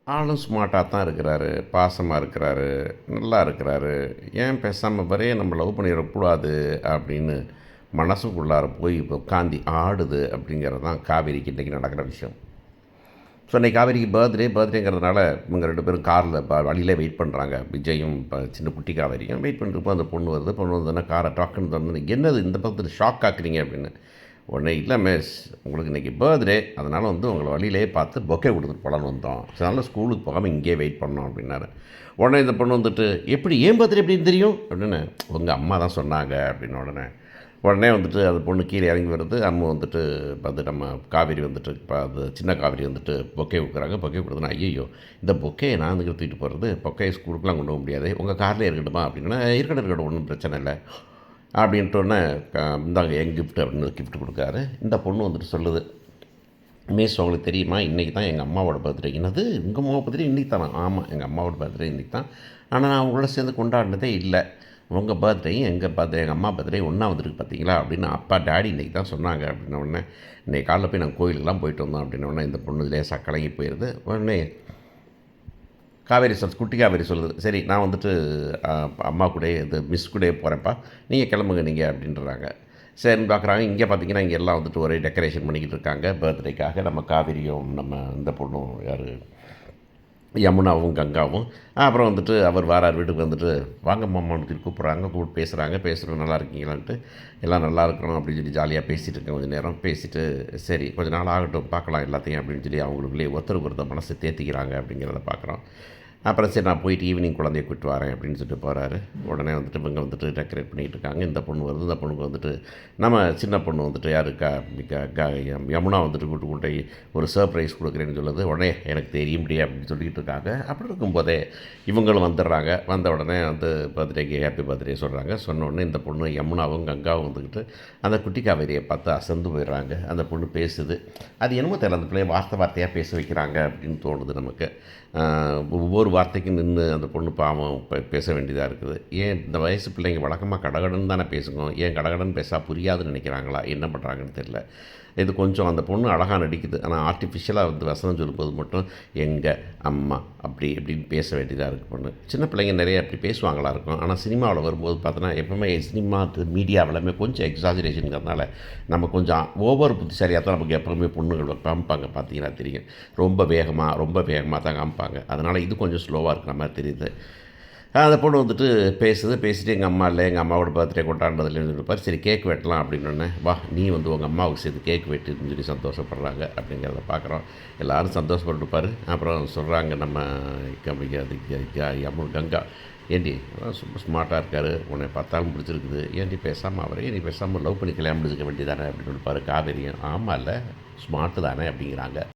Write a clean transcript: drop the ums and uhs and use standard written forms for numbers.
ஆளும் ஸ்மார்ட்டாக தான் இருக்கிறாரு, பாசமா இருக்கிறாரு, நல்லா இருக்கிறாரு. ஏன் பேசாம இவரே நம்ம லவ் பண்ணிறக்கூடாது அப்படின்னு மனசுக்குள்ளார போய் இப்போ உட்காந்து ஆடுது அப்படிங்கிறது தான் காவேரிக்கு இன்றைக்கி நடக்கிற விஷயம். ஸோ இன்றைக்கி காவேரிக்கு பர்த்டேங்கிறதுனால இவங்க 2 பேரும் காரில் வழியிலே வெயிட் பண்ணுறாங்க. விஜயும் சின்ன குட்டி காவேரியும் வெயிட் பண்ணிட்டுருப்போம். அந்த பொண்ணு வருது. பொண்ணு வந்தோடனே காரை டக்குன்னு தொறந்து, என்னது இந்த பக்கத்தில் ஷாக் ஆக்குறீங்க அப்படின்னு. உடனே, இல்லை மிஸ், உங்களுக்கு இன்றைக்கி பர்த்டே, அதனால் வந்து உங்களை வழியிலே பார்த்து பொக்கே கொடுத்துட்டு போகலான்னு வந்தோம். அதனால் ஸ்கூலுக்கு போகாமல் இங்கேயே வெயிட் பண்ணோம் அப்படின்னாரு. உடனே இந்த பொண்ணு வந்துட்டு, எப்படி ஏன் பர்த்டே எப்படின்னு தெரியும் அப்படின்னு. உங்கள் அம்மா தான் சொன்னாங்க அப்படின்னு. உடனே வந்துட்டு அந்த பொண்ணு கீழே இறங்கி வருது. அம்மா வந்துட்டு பார்த்து நம்ம காவேரி வந்துட்டு இப்போ அது சின்ன காவேரி வந்துட்டு பொக்கே கொடுக்குறாங்க. பொக்கே கொடுத்தனா, ஐயோ இந்த பொக்கையை நான் வந்து தூக்கிட்டு போகிறது, பொக்கையை ஸ்கூலுக்குலாம் கொண்டு போக முடியாது, உங்கள் கார்லேயே இருக்கட்டுமா அப்படின்னா, இருக்கட்டும் ஒன்றும் பிரச்சனை இல்லை அப்படின்ட்டோன்னே, இந்தாங்க என் கிஃப்ட் அப்படின்னு கிஃப்ட் கொடுக்காரு. இந்த பொண்ணு வந்துட்டு சொல்லுது, மிஸ் உங்களுக்கு தெரியுமா, இன்றைக்கி தான் எங்கள் அம்மாவோட பர்த்டே. என்னது உங்கள் அம்மாவோட பர்த்டே இன்றைக்கி தானே? ஆமாம், எங்கள் அம்மாவோட பர்த்டே இன்றைக்கி தான். ஆனால் நான் அவங்களோட சேர்ந்து கொண்டாடினதே இல்லை. உங்கள் பர்த்டேயும் எங்கள் பர்த்டே, எங்கள் அம்மா பர்த்டே ஒன்றா வந்துருக்கு பார்த்தீங்களா அப்படின்னு அப்பா டேடி இன்றைக்கி தான் சொன்னாங்க அப்படின்ன உடனே, இன்றைக்கி காலைல போய் நாங்கள் கோயிலுக்கெலாம் போயிட்டு வந்தோம் அப்படின்ன உடனே இந்த பொண்ணு லேசாக கலங்கி போயிடுது. உடனே காவேரி குட்டி காவேரி சொல்லுது, சரி நான் வந்துட்டு அம்மா கூட இது மிஸ் கூட போகிறேன்ப்பா, நீங்கள் கிளம்புங்க நீங்கள் அப்படின்றாங்க. சரின்னு பார்க்குறாங்க. இங்கே பார்த்தீங்கன்னா இங்கே எல்லாம் வந்துட்டு ஒரே டெக்கரேஷன் பண்ணிக்கிட்டு இருக்காங்க பர்த்டேக்காக. நம்ம காவேரியும் நம்ம இந்த பொண்ணும் யார் யமுனாவும் கங்காவும். அப்புறம் வந்துட்டு அவர் வாரார் வீட்டுக்கு வந்துட்டு, வாங்க மாமான்னு கூப்பிட்றாங்க. கூப்பிட்டு பேசுகிறோம் நல்லா இருக்கீங்களான்ட்டு. எல்லாம் நல்லா இருக்கணும் அப்படின்னு சொல்லி ஜாலியாக பேசிகிட்டு இருக்கேன். கொஞ்சம் நேரம் பேசிவிட்டு, சரி கொஞ்ச நாள் ஆகட்டும் பார்க்கலாம் எல்லாத்தையும் அப்படின்னு சொல்லி அவங்களுக்குள்ளே ஒருத்தருக்கு ஒருத்தர் மனசை தேர்த்திக்கிறாங்க அப்படிங்கிறத பார்க்குறோம். அப்புறம் சரி நான் போயிட்டு ஈவினிங் குழந்தைய கூப்பிட்டு வரேன் அப்படின்னு சொல்லிட்டு போகிறாரு. உடனே வந்துட்டு இவங்க வந்துட்டு டெக்கரேட் பண்ணிகிட்டு இருக்காங்க. இந்த பொண்ணு வருது. இந்த பொண்ணுக்கு வந்துட்டு நம்ம சின்ன பொண்ணு வந்துட்டு யமுனா வந்துட்டு கூட்டு ஒரு சர்ப்ரைஸ் கொடுக்குறேன்னு சொல்லுது. உடனே எனக்கு தெரியும் முடியாது அப்படின்னு சொல்லிகிட்டு இருக்காங்க. அப்படி இருக்கும்போதே இவங்களும் வந்துடுறாங்க. வந்த உடனே வந்து பர்த்டேக்கு ஹாப்பி பர்த்டே சொல்கிறாங்க. சொன்ன உடனே இந்த பொண்ணு யமுனாவும் கங்காவும் வந்துக்கிட்டு அந்த குட்டி காவேரியை பார்த்து அசந்து போயிடுறாங்க. அந்த பொண்ணு பேசுது. அது என்னமோ தெரியல, அந்த பிள்ளைய வார்த்தையாக பேச வைக்கிறாங்க அப்படின்னு தோணுது நமக்கு. ஒவ்வொரு வார்த்தைக்கும் நின்று அந்த பொண்ணு பாவம் பேச வேண்டியதாக இருக்குது. ஏன் இந்த வயசு பிள்ளைங்க வழக்கமாக கடகடன்னு தானே பேசுங்க, ஏன் கடகடன்னு பேசா புரியாதுன்னு நினைக்கிறாங்களா, என்ன பண்ணுறாங்கன்னு தெரியல. இது கொஞ்சம் அந்த பொண்ணு அழகாக நடிக்குது. ஆனால் ஆர்டிஃபிஷியலாக வந்து வசனம் சொல்லும்போது மட்டும் எங்கள் அம்மா அப்படி இப்படின்னு பேச வேண்டியதாக இருக்குது பொண்ணு. சின்ன பிள்ளைங்க நிறைய அப்படி பேசுவாங்களா இருக்கும். ஆனால் சினிமாவில் வரும்போது பார்த்தோன்னா எப்போவுமே சினிமா மீடியாவிலுமே கொஞ்சம் எக்ஸாஜரேஷனுங்கிறதுனால நம்ம கொஞ்சம் ஓவர் புத்திசாலியாக தான் நமக்கு எப்போவுமே பொண்ணுகள் காமிப்பாங்க. பார்த்தீங்கன்னா தெரியும், ரொம்ப வேகமாக தான் காமிப்பாங்க. அதனால் இது கொஞ்சம் ஸ்லோவாக இருக்கிற மாதிரி தெரியுது. அந்த பொண்ணு வந்துட்டு பேசிட்டு எங்கள் அம்மா இல்லை, எங்கள் அம்மாவோட பர்த்டே கொண்டாடுறதுலேருந்து இருப்பார். சரி கேக் வெட்டலாம் அப்படின்னு. வா நீ வந்து உங்கள் அம்மாவுக்கு சேர்த்து கேக் வெட்டுன்னு சொல்லி சந்தோஷப்படுறாங்க அப்படிங்கிறத பார்க்குறோம். எல்லோரும் சந்தோஷப்பட்டுருப்பார். அப்புறம் சொல்கிறாங்க நம்ம கங்கா, ஏண்டி ரொம்ப ஸ்மார்ட்டாக இருக்கார், உன்னை பார்த்தாலும் பிடிச்சிருக்குது, ஏண்டி பேசாமல் அவரே நீ பேசாமல் லவ் பண்ணி கல்யாணம் முடிச்சுக்க வேண்டியதானே அப்படின்னு இருப்பார். காவேரியும் ஆமாம் இல்லை ஸ்மார்ட்டு தானே அப்படிங்கிறாங்க.